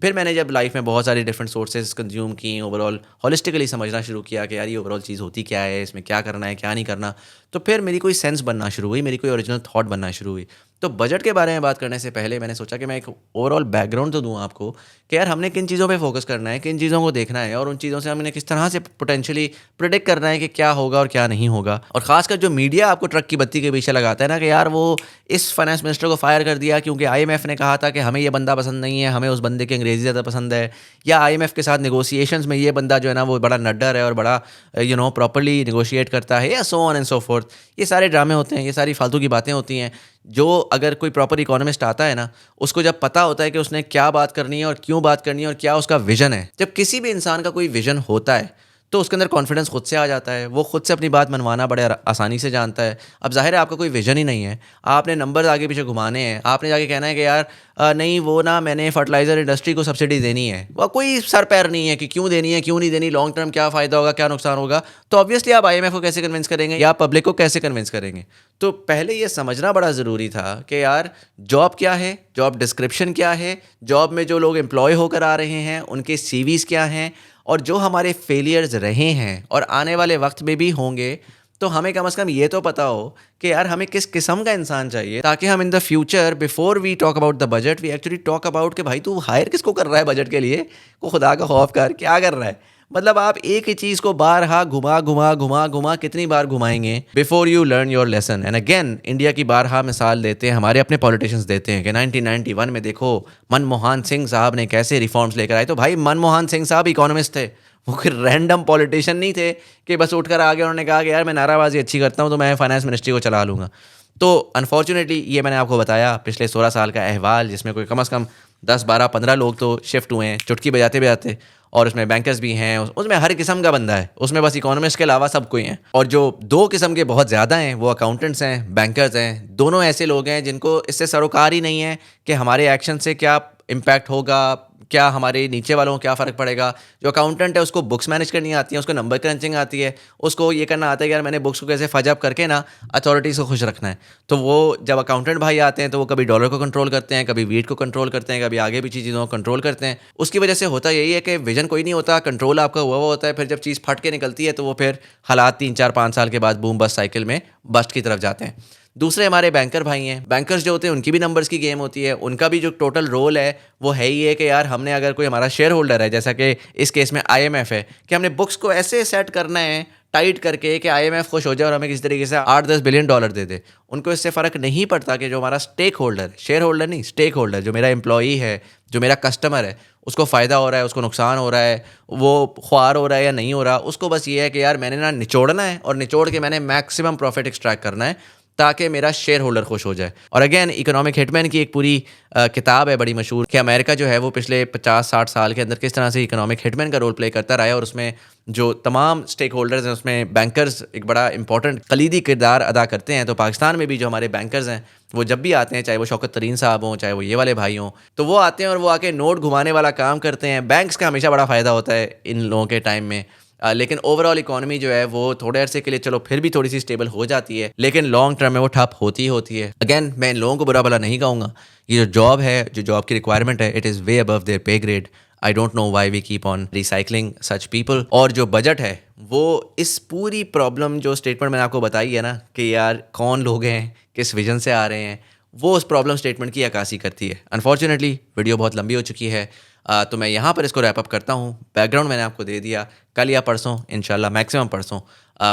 फिर मैंने जब लाइफ में बहुत सारी डिफरेंट सोर्सेज कंज्यूम की, ओवरऑल हॉलिस्टिकली समझना शुरू किया कि यार ये ओवरऑल चीज़ होती क्या है, इसमें क्या करना है क्या नहीं करना, तो फिर मेरी कोई सेंस बनना शुरू हुई, मेरी कोई ओरिजिनल थॉट बनना शुरू हुई। तो बजट के बारे में बात करने से पहले मैंने सोचा कि मैं एक ओवरऑल बैकग्राउंड तो दूँ आपको कि यार हमने किन चीज़ों पे फोकस करना है, किन चीज़ों को देखना है और उन चीज़ों से हमने किस तरह से पोटेंशियली प्रिडिक्ट करना है कि क्या होगा और क्या नहीं होगा। और ख़ासकर जो मीडिया आपको ट्रक की बत्ती के पीछे लगाता है ना कि यार वो इस फाइनेंस मिनिस्टर को फायर कर दिया क्योंकि आईएमएफ ने कहा था कि हमें ये बंदा पसंद नहीं है, हमें उस बंदे की अंग्रेज़ी ज़्यादा पसंद है, या आईएमएफ के साथ नेगोशिएशंस में ये बंदा जो है ना वो बड़ा नड्डर है और बड़ा प्रॉपर्ली नेगोशिएट करता है, या so on and so fourth. ये सारे ड्रामे होते हैं, ये सारी फालतू की बातें होती हैं जो अगर कोई प्रॉपर इकोनॉमिस्ट आता है ना उसको जब पता होता है कि उसने क्या बात करनी है और क्यों बात करनी है और क्या उसका विजन है। जब किसी भी इंसान का कोई विजन होता है तो उसके अंदर कॉन्फिडेंस खुद से आ जाता है, वो खुद से अपनी बात मनवाना बड़े आसानी से जानता है। अब जाहिर है आपका कोई विजन ही नहीं है, आपने नंबर आगे पीछे घुमाने हैं, आपने जाके कहना है कि यार नहीं वो ना मैंने फर्टिलाइज़र इंडस्ट्री को सब्सिडी देनी है, वह कोई सर पैर नहीं है कि क्यों देनी है क्यों नहीं देनी, लॉन्ग टर्म क्या फ़ायदा होगा क्या नुकसान होगा। तो ऑब्वियसली आप आईएमएफ को कैसे कन्विंस करेंगे या पब्लिक को कैसे कन्विंस करेंगे। तो पहले ये समझना बड़ा ज़रूरी था कि यार जॉब क्या है, जॉब डिस्क्रिप्शन क्या है, जॉब में जो लोग एम्प्लॉय होकर आ रहे हैं उनके सीवीज़ क्या हैं और जो हमारे फेलियर्स रहे हैं और आने वाले वक्त में भी होंगे, तो हमें कम से कम ये तो पता हो कि यार हमें किस किस्म का इंसान चाहिए ताकि हम in the future before we talk about the budget we actually talk about कि भाई तू हायर किसको कर रहा है बजट के लिए, को खुदा का खौफ कर क्या कर रहा है। मतलब आप एक ही चीज़ को बारहा घुमा घुमा घुमा घुमा कितनी बार घुमाएंगे before you learn your lesson. And again India की बारहा मिसाल देते हैं, हमारे अपने पॉलिटिशियंस देते हैं कि 1991 में देखो मनमोहन सिंह साहब ने कैसे रिफॉर्म्स लेकर आए। तो भाई मनमोहन सिंह साहब इकोनॉमिस्ट थे, वो कोई रैंडम पॉलिटिशियन नहीं थे कि बस उठकर आ गए उन्होंने कहा कि यार मैं नाराबाजी अच्छी करता हूँ तो मैं फाइनेंस मिनिस्ट्री को चला लूँगा। तो अनफॉर्चुनेटली ये मैंने आपको बताया पिछले 16 साल का अहवाल जिसमें कोई कम से कम 10-12-15 लोग तो शिफ्ट हुए हैं चुटकी बजाते बजाते, और उसमें बैंकर्स भी हैं, उसमें हर किस्म का बंदा है, उसमें बस इकोनॉमिस्ट के अलावा सब कोई हैं। और जो 2 किस्म के बहुत ज़्यादा हैं वो अकाउंटेंट्स हैं, बैंकर्स हैं। दोनों ऐसे लोग हैं जिनको इससे सरोकार ही नहीं है कि हमारे एक्शन से क्या इम्पैक्ट होगा, क्या हमारे नीचे वालों को क्या फ़र्क पड़ेगा। जो अकाउंटेंट है उसको बुक्स मैनेज करनी आती है, उसको नंबर क्रंचिंग आती है, उसको ये करना आता है कि यार मैंने बुक्स को कैसे फजअप करके ना अथॉरिटीज़ को खुश रखना है। तो वो जब अकाउंटेंट भाई आते हैं तो वो कभी डॉलर को कंट्रोल करते हैं, कभी वीट को कंट्रोल करते हैं, कभी आगे पीछे चीज़ों को कंट्रोल करते हैं। उसकी वजह से होता यही है कि विजन कोई नहीं होता, कंट्रोल आपका हुआ होता है। फिर जब चीज़ फट के निकलती है तो वो फिर हालात 3-4-5 साल के बाद बूम बस्ट साइकिल में बस्ट की तरफ जाते हैं। दूसरे हमारे बैंकर भाई हैं, बैंकर्स जो होते हैं उनकी भी नंबर्स की गेम होती है, उनका भी जो टोटल रोल है वो है ही है कि यार हमने अगर कोई हमारा शेयर होल्डर है जैसा कि इस केस में आईएमएफ है कि हमने बुक्स को ऐसे सेट करना है टाइट करके कि आईएमएफ खुश हो जाए और हमें किसी तरीके से 8-10 बिलियन डॉलर दे दे। उनको इससे फ़र्क नहीं पड़ता कि जो हमारा स्टेक होल्डर, शेयर होल्डर नहीं स्टेक होल्डर, जो मेरा एम्प्लॉई है, जो मेरा कस्टमर है, उसको फ़ायदा हो रहा है, उसको नुकसान हो रहा है, वो ख्वार हो रहा है या नहीं हो रहा, उसको बस ये है कि यार मैंने ना निचोड़ना है और निचोड़ के मैंने मैक्सिमम प्रॉफिट एक्सट्रैक्ट करना है ताकि मेरा शेयर होल्डर खुश हो जाए। और अगेन इकोनॉमिक हिटमैन की एक पूरी किताब है बड़ी मशहूर कि अमेरिका जो है वो पिछले 50-60 साल के अंदर किस तरह से इकोनॉमिक हिटमैन का रोल प्ले करता रहा है, और उसमें जो तमाम स्टेक होल्डर्स हैं उसमें बैंकर्स एक बड़ा इंपॉर्टेंट कलीदी किरदार अदा करते हैं। तो पाकिस्तान में भी जो हमारे बैंकर्स हैं वो जब भी आते हैं, चाहे वो शौकत तरीन साहब हों, चाहे वो ये वाले भाई हों, तो वो आते हैं और वो आके नोट घुमाने वाला काम करते हैं। बैंक्स का हमेशा बड़ा फ़ायदा होता है इन लोगों के टाइम में। लेकिन ओवरऑल इकोनॉमी जो है वो थोड़े अरसे के लिए चलो फिर भी थोड़ी सी स्टेबल हो जाती है, लेकिन लॉन्ग टर्म में वो ठप होती ही होती है। अगेन मैं इन लोगों को बुरा भला नहीं कहूँगा, ये जो जॉब है, जो जॉब की रिक्वायरमेंट है, it is way above their pay grade. I don't know why we keep on recycling such people. और जो बजट है वो इस पूरी प्रॉब्लम जो स्टेटमेंट मैंने आपको बताई है ना कि यार कौन लोग हैं, किस विजन से आ रहे हैं, वो उस प्रॉब्लम स्टेटमेंट की अक्कासी करती है। अनफॉर्चुनेटली वीडियो बहुत लंबी हो चुकी है, तो मैं यहाँ पर इसको रैप अप करता हूँ। बैकग्राउंड मैंने आपको दे दिया। कल या परसों इंशाल्लाह, मैक्सिमम परसों,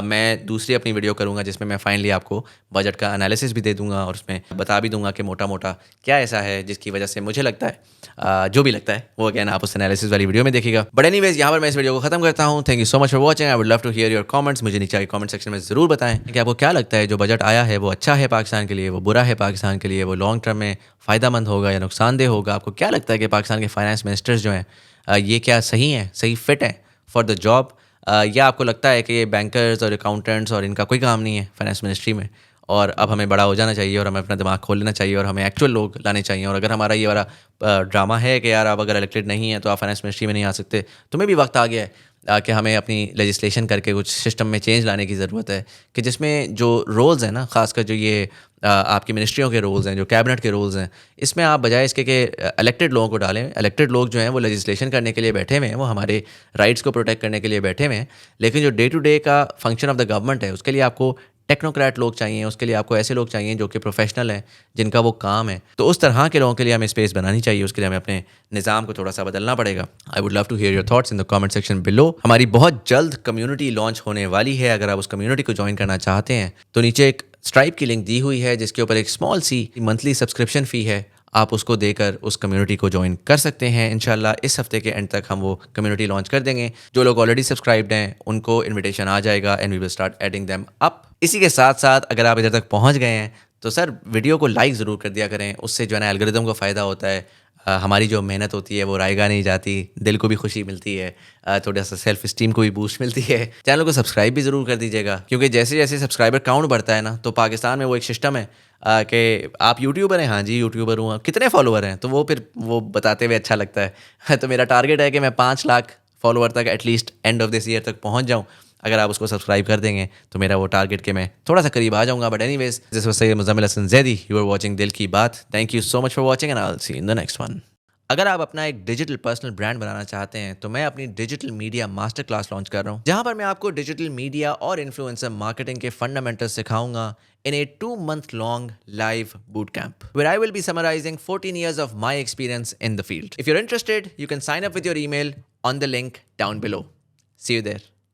मैं दूसरी अपनी वीडियो करूँगा जिसमें मैं फाइनली आपको बजट का एनालिसिस भी दे दूँगा और उसमें बता भी दूँगा कि मोटा मोटा क्या ऐसा है जिसकी वजह से मुझे लगता है, जो भी लगता है वो अगेन आप उस एनालिसिस वाली वीडियो में देखिएगा। बट एनीवेज यहाँ पर मैं इस वीडियो को खत्म करता हूँ। Thank you so much for watching. I would love to hear your comments. मुझे नीचे कमेंट सेक्शन में ज़रूर बताएं कि आपको क्या लगता है जो बजट आया है वो अच्छा है पाकिस्तान के लिए, वो बुरा है पाकिस्तान के लिए, वो लॉन्ग टर्म में फ़ायदेमंद होगा या नुकसानदेह होगा। आपको क्या लगता है कि पाकिस्तान के फाइनेंस मिनिस्टर्स जो हैं ये क्या सही हैं, सही फिट हैं फॉर द जॉब, या आपको लगता है कि ये बैंकर्स और अकाउंटेंट्स और इनका कोई काम नहीं है फाइनेंस मिनिस्ट्री में, और अब हमें बड़ा हो जाना चाहिए और हमें अपना दिमाग खोल लेना चाहिए और हमें एक्चुअल लोग लाने चाहिए। और अगर हमारा ये वाला ड्रामा है कि यार आप अगर इलेक्टेड नहीं है तो आप फाइनेंस मिनिस्ट्री में नहीं आ सकते, तो मैं भी वक्त आ गया है कि हमें अपनी लेजिस्लेशन करके कुछ सिस्टम में चेंज लाने की ज़रूरत है कि जिसमें जो रोल्स हैं ना, ख़ासकर जो ये आपकी मिनिस्ट्रियों के रोल्स हैं, जो कैबिनेट के रोल्स हैं, इसमें आप बजाय इसके कि इलेक्टेड लोगों को डालें। इलेक्टेड लोग जो हैं वो लेजिस्लेशन करने के लिए बैठे हुए हैं, वो हमारे राइट्स को प्रोटेक्ट करने के लिए बैठे हुए हैं, लेकिन जो डे टू डे का फंक्शन ऑफ द गवर्नमेंट है उसके लिए आपको टेक्नोक्रेट लोग चाहिए, उसके लिए आपको ऐसे लोग चाहिए जो कि प्रोफेशनल हैं, जिनका वो काम है। तो उस तरह के लोगों के लिए हमें स्पेस बनानी चाहिए, उसके लिए हमें अपने निज़ाम को थोड़ा सा बदलना पड़ेगा। I would love to hear your thoughts in the comment section below. हमारी बहुत जल्द कम्युनिटी लॉन्च होने वाली है। अगर आप उस कम्युनिटी को ज्वाइन करना चाहते हैं तो नीचे एक स्ट्राइप की लिंक दी हुई है जिसके ऊपर एक स्मॉल सी मंथली सब्सक्रिप्शन फ़ी है, आप उसको देकर उस कम्युनिटी को ज्वाइन कर सकते हैं। इंशाल्लाह इस हफ्ते के एंड तक हम वो कम्युनिटी लॉन्च कर देंगे। जो लोग ऑलरेडी सब्सक्राइब्ड हैं उनको इनविटेशन आ जाएगा and we will start adding them up. इसी के साथ साथ अगर आप इधर तक पहुंच गए हैं तो सर वीडियो को लाइक ज़रूर कर दिया करें, उससे जो है ना एल्गोरिदम को फ़ायदा होता है। हमारी जो मेहनत होती है वो रायगा नहीं जाती, दिल को भी खुशी मिलती है, थोड़ा सा सेल्फ स्टीम को भी बूस्ट मिलती है। चैनल को सब्सक्राइब भी ज़रूर कर दीजिएगा, क्योंकि जैसे जैसे सब्सक्राइबर काउंट बढ़ता है ना, तो पाकिस्तान में वो एक सिस्टम है कि आप यूट्यूबर हैं, हाँ जी यूट्यूबर हूँ, कितने फॉलोअर हैं, तो वो फिर वो बताते हुए अच्छा लगता है। तो मेरा टारगेट है कि मैं 5 लाख फॉलोअर तक at least end of this year तक पहुँच जाऊँ। अगर आप उसको सब्सक्राइब कर देंगे तो मेरा वो टारगेट के मैं थोड़ा सा करीब आ जाऊँगा। But anyways, this was Syed Muzammil Hasan Zaidi, you are watching Dil Ki Baat. Thank you so much for watching and I will see you in the next one. अगर आप अपना एक डिजिटल पर्सनल ब्रांड बनाना चाहते हैं तो मैं अपनी digital media master class launch कर रहा हूं, जहां पर मैं आपको डिजिटल मीडिया और इन्फ्लुएंसर मार्केटिंग के फंडामेंटल्स सिखाऊंगा in a 2-month long live bootcamp where I will be summarizing 14 years of my experience in the field. If you're interested, you can sign up with your email on the link down below. See you there.